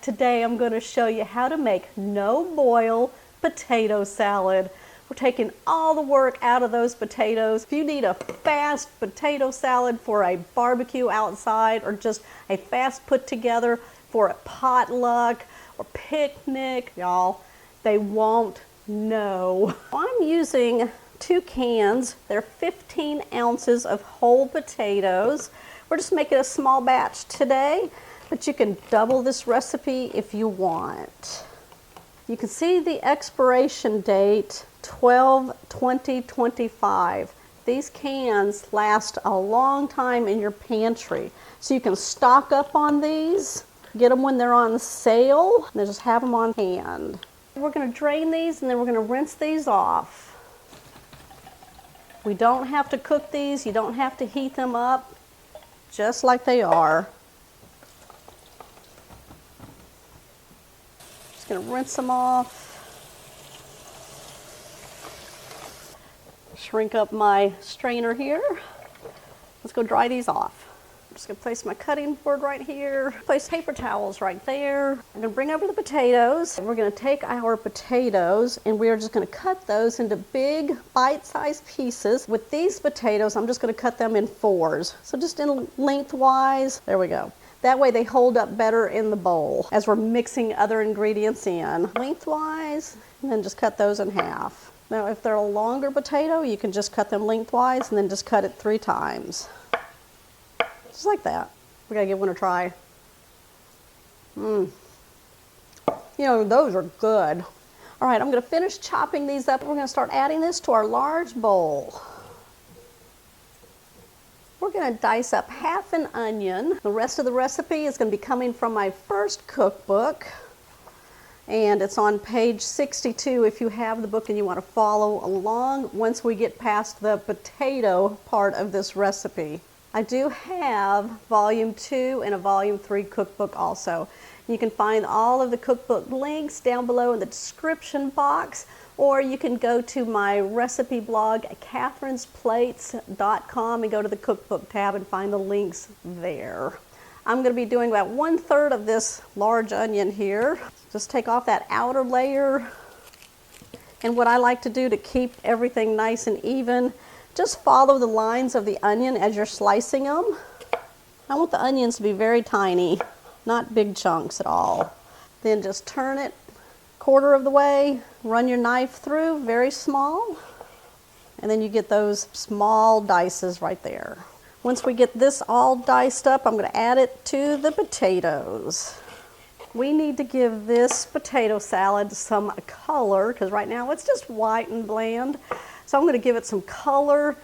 Today I'm going to show you how to make no-boil potato salad. We're taking all the work out of those potatoes. If you need a fast potato salad for a barbecue outside or just a fast put together for a potluck or picnic, y'all, they won't know. I'm using 2 cans. They're 15 ounces of whole potatoes. We're just making a small batch today, but you can double this recipe if you want. You can see the expiration date, 12/20/25. These cans last a long time in your pantry, so you can stock up on these, get them when they're on sale, and then just have them on hand. We're going to drain these and then we're going to rinse these off. We don't have to cook these, you don't have to heat them up, just like they are. Just going to rinse them off. Shrink up my strainer here. Let's go dry these off. I'm just going to place my cutting board right here. Place paper towels right there. I'm going to bring over the potatoes. We're going to take our potatoes and we are just going to cut those into big bite-sized pieces. With these potatoes, I'm just going to cut them in 4s. So just in lengthwise. There we go. That way they hold up better in the bowl as we're mixing other ingredients in. Lengthwise, and then just cut those in half. Now if they're a longer potato, you can just cut them lengthwise and then just cut it 3 times. Just like that. We gotta give one a try. You know, those are good. All right, I'm gonna finish chopping these up. We're gonna start adding this to our large bowl. We're gonna dice up half an onion. The rest of the recipe is gonna be coming from my first cookbook. And it's on page 62 if you have the book and you want to follow along once we get past the potato part of this recipe. I do have volume 2 and a volume 3 cookbook also. You can find all of the cookbook links down below in the description box, or you can go to my recipe blog at catherinesplates.com and go to the cookbook tab and find the links there. I'm going to be doing about 1/3 of this large onion here. Just take off that outer layer. And what I like to do to keep everything nice and even, just follow the lines of the onion as you're slicing them. I want the onions to be very tiny, not big chunks at all. Then just turn it 1/4 of the way, run your knife through, very small, and then you get those small dices right there. Once we get this all diced up, I'm going to add it to the potatoes. We need to give this potato salad some color, because right now it's just white and bland. So I'm going to give it some color,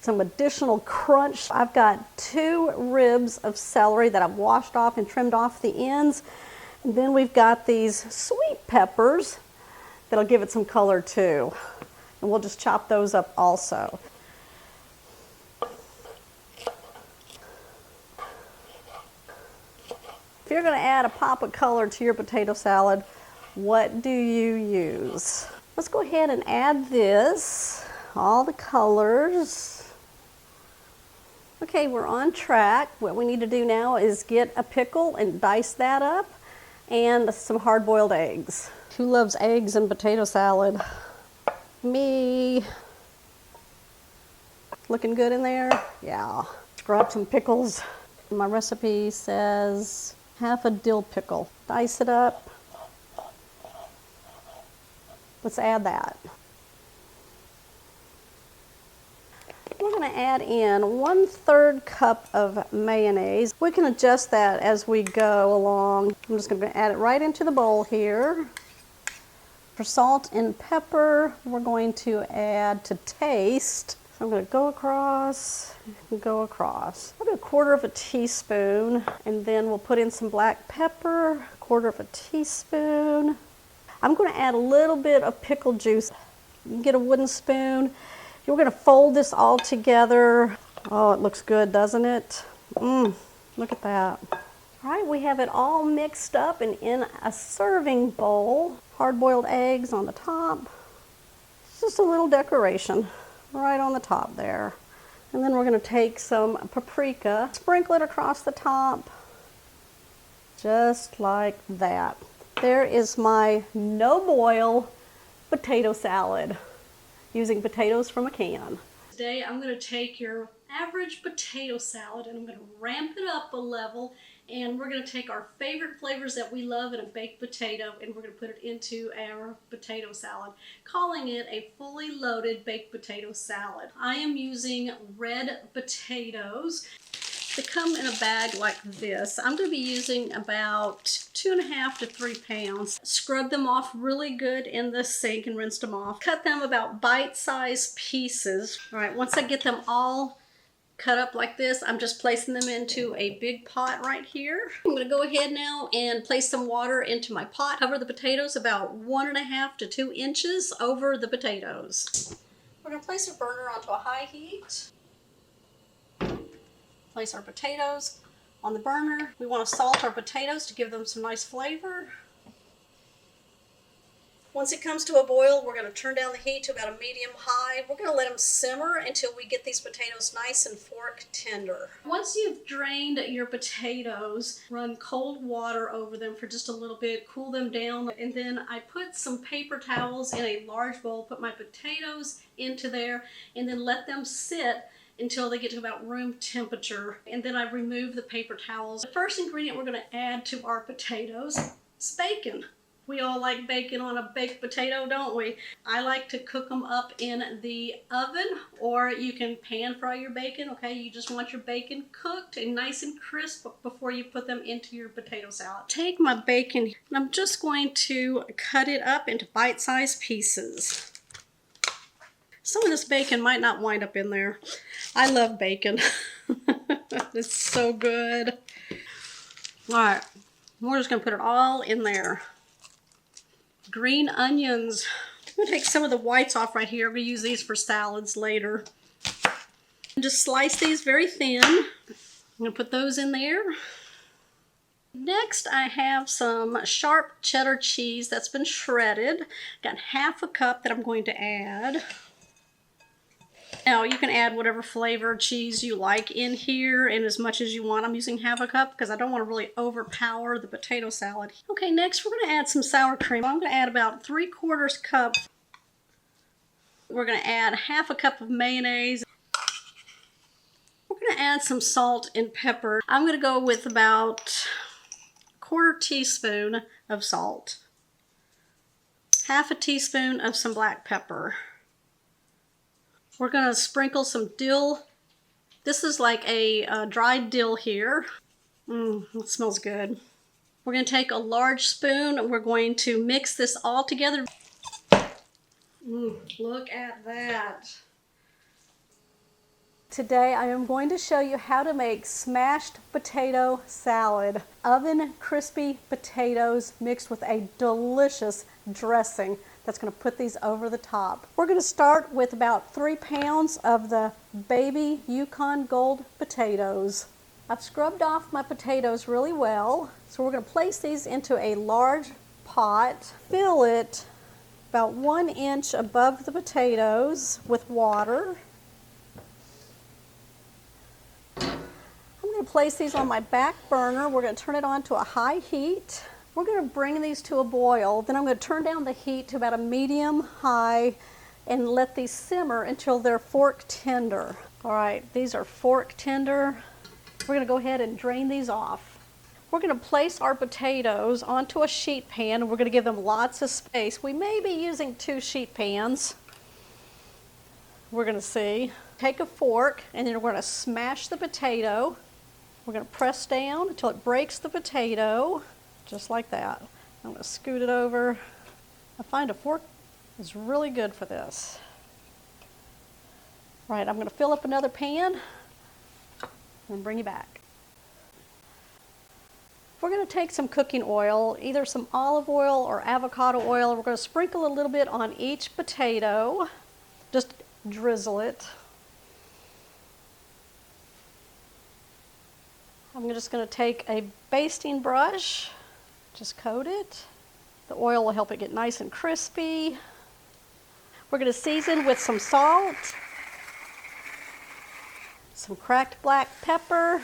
some additional crunch. I've got 2 ribs of celery that I've washed off and trimmed off the ends. And then we've got these sweet peppers that'll give it some color too. And we'll just chop those up also. If you're going to add a pop of color to your potato salad, what do you use? Let's go ahead and add this, all the colors. Okay, we're on track. What we need to do now is get a pickle and dice that up, and some hard-boiled eggs. Who loves eggs and potato salad? Me. Looking good in there? Yeah. Let's grab some pickles. My recipe says half a dill pickle. Dice it up. Let's add that. We're going to add in 1/3 cup of mayonnaise. We can adjust that as we go along. I'm just going to add it right into the bowl here. For salt and pepper, we're going to add to taste. So I'm going to go across and go across. I'll do 1/4 of a teaspoon, and then we'll put in some black pepper, 1/4 of a teaspoon. I'm going to add a little bit of pickle juice. You can get a wooden spoon. We're going to fold this all together. Oh, it looks good, doesn't it? Look at that. All right, we have it all mixed up and in a serving bowl. Hard-boiled eggs on the top. It's just a little decoration right on the top there. And then we're going to take some paprika, sprinkle it across the top. Just like that. There is my no-boil potato salad using potatoes from a can. Today I'm going to take your average potato salad and I'm going to ramp it up a level, and we're going to take our favorite flavors that we love in a baked potato and we're going to put it into our potato salad, calling it a fully loaded baked potato salad. I am using red potatoes. They come in a bag like this. I'm going to be using about 2.5 to 3 pounds. Scrub them off really good in the sink and rinse them off. Cut them about bite-sized pieces. All right, once I get them all cut up like this, I'm just placing them into a big pot right here. I'm going to go ahead now and place some water into my pot. Cover the potatoes about 1.5 to 2 inches over the potatoes. We're going to place a burner onto a high heat. Place our potatoes on the burner. We want to salt our potatoes to give them some nice flavor. Once it comes to a boil, we're going to turn down the heat to about a medium-high. We're going to let them simmer until we get these potatoes nice and fork tender. Once you've drained your potatoes, run cold water over them for just a little bit, cool them down, and then I put some paper towels in a large bowl, put my potatoes into there, and then let them sit until they get to about room temperature, and then I remove the paper towels. The first ingredient we're going to add to our potatoes is bacon. We all like bacon on a baked potato, don't we? I like to cook them up in the oven, or you can pan fry your bacon, okay? You just want your bacon cooked and nice and crisp before you put them into your potato salad. Take my bacon and I'm just going to cut it up into bite-sized pieces. Some of this bacon might not wind up in there. I love bacon. It's so good. All right, we're just gonna put it all in there. Green onions. I'm gonna take some of the whites off right here. I'm gonna use these for salads later. And just slice these very thin. I'm gonna put those in there. Next, I have some sharp cheddar cheese that's been shredded. Got 1/2 cup that I'm going to add. Now you can add whatever flavor cheese you like in here and as much as you want. I'm using 1/2 cup because I don't want to really overpower the potato salad. Okay, next we're going to add some sour cream. I'm going to add about 3/4 cup. We're going to add 1/2 cup of mayonnaise. We're going to add some salt and pepper. I'm going to go with about 1/4 teaspoon of salt. 1/2 teaspoon of some black pepper. We're going to sprinkle some dill. This is like a dried dill here. It smells good. We're going to take a large spoon and we're going to mix this all together. Look at that. Today I am going to show you how to make smashed potato salad. Oven crispy potatoes mixed with a delicious dressing that's going to put these over the top. We're going to start with about 3 pounds of the baby Yukon Gold potatoes. I've scrubbed off my potatoes really well, so we're going to place these into a large pot. Fill it about 1 inch above the potatoes with water. I'm going to place these on my back burner. We're going to turn it on to a high heat. We're going to bring these to a boil. Then I'm going to turn down the heat to about a medium-high and let these simmer until they're fork tender. All right, these are fork tender. We're going to go ahead and drain these off. We're going to place our potatoes onto a sheet pan and we're going to give them lots of space. We may be using 2 sheet pans. We're going to see. Take a fork and then we're going to smash the potato. We're going to press down until it breaks the potato. Just like that. I'm going to scoot it over. I find a fork is really good for this. Right, I'm going to fill up another pan and bring you back. We're going to take some cooking oil, either some olive oil or avocado oil. We're going to sprinkle a little bit on each potato. Just drizzle it. I'm just going to take a basting brush. Just coat it. The oil will help it get nice and crispy. We're going to season with some salt, some cracked black pepper,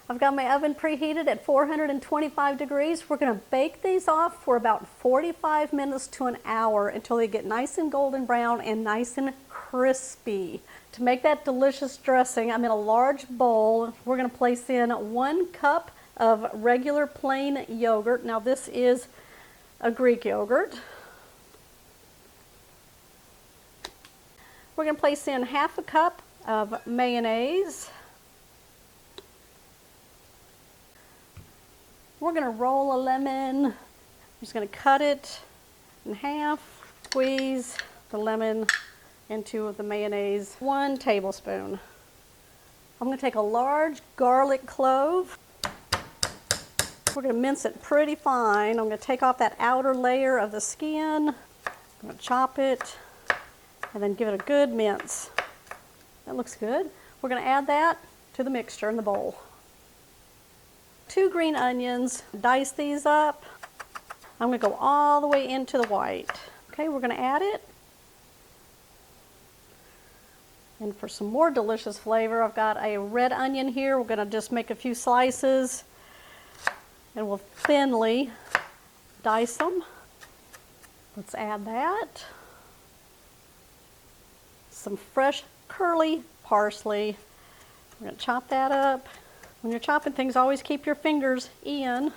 I've got my oven preheated at 425 degrees. We're going to bake these off for about 45 minutes to an hour until they get nice and golden brown and nice and crispy. To make that delicious dressing, I'm in a large bowl. We're going to place in 1 cup of regular plain yogurt. Now this is a Greek yogurt. We're going to place in half a cup of mayonnaise. We're going to roll a lemon. I'm just going to cut it in half, squeeze the lemon into the mayonnaise. 1 tablespoon. I'm going to take a large garlic clove. We're going to mince it pretty fine. I'm going to take off that outer layer of the skin. I'm going to chop it and then give it a good mince. That looks good. We're going to add that to the mixture in the bowl. 2 green onions, dice these up. I'm going to go all the way into the white. Okay, we're going to add it. And for some more delicious flavor, I've got a red onion here. We're going to just make a few slices and we'll thinly dice them. Let's add that. Some fresh curly parsley. We're going to chop that up. When you're chopping things, always keep your fingers in.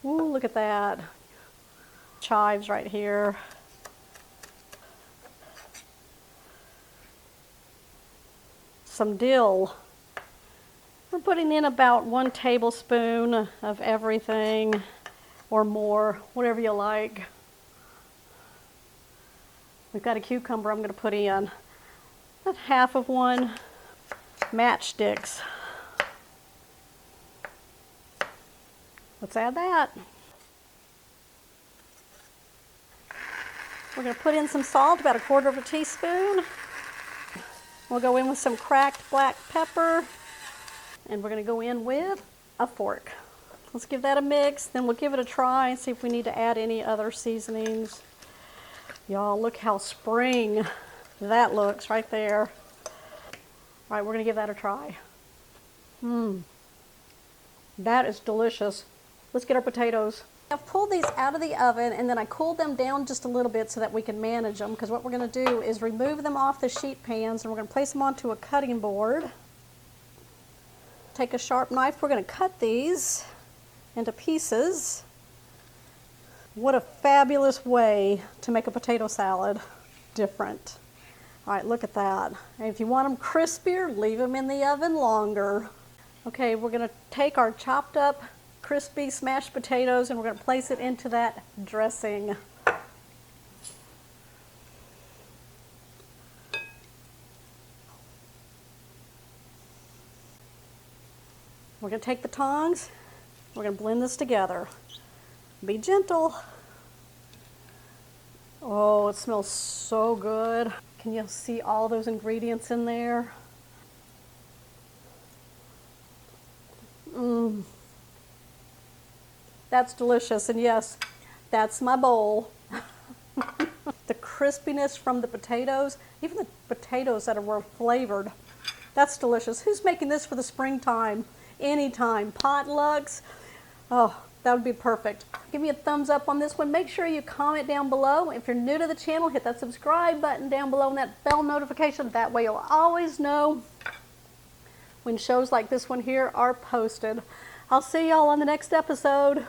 Ooh, look at that. Chives right here. Some dill. We're putting in about 1 tablespoon of everything or more, whatever you like. We've got a cucumber I'm going to put in. About half of 1. Matchsticks. Let's add that. We're going to put in some salt, about 1/4 teaspoon. We'll go in with some cracked black pepper, and we're going to go in with a fork. Let's give that a mix, then we'll give it a try and see if we need to add any other seasonings. Y'all, look how spring that looks right there. All right, we're going to give that a try. That is delicious. Let's get our potatoes. I've pulled these out of the oven and then I cooled them down just a little bit so that we can manage them, because what we're going to do is remove them off the sheet pans and we're going to place them onto a cutting board. Take a sharp knife. We're going to cut these into pieces. What a fabulous way to make a potato salad different. All right, look at that. And if you want them crispier, leave them in the oven longer. Okay, we're going to take our chopped up crispy smashed potatoes and we're going to place it into that dressing. We're going to take the tongs, we're going to blend this together. Be gentle. Oh, it smells so good. Can you see all those ingredients in there? That's delicious, and yes, that's my bowl. The crispiness from the potatoes, even the potatoes that were flavored, that's delicious. Who's making this for the springtime? Anytime. Potlucks. Oh, that would be perfect. Give me a thumbs up on this one. Make sure you comment down below. If you're new to the channel, hit that subscribe button down below and that bell notification. That way you'll always know when shows like this one here are posted. I'll see y'all on the next episode.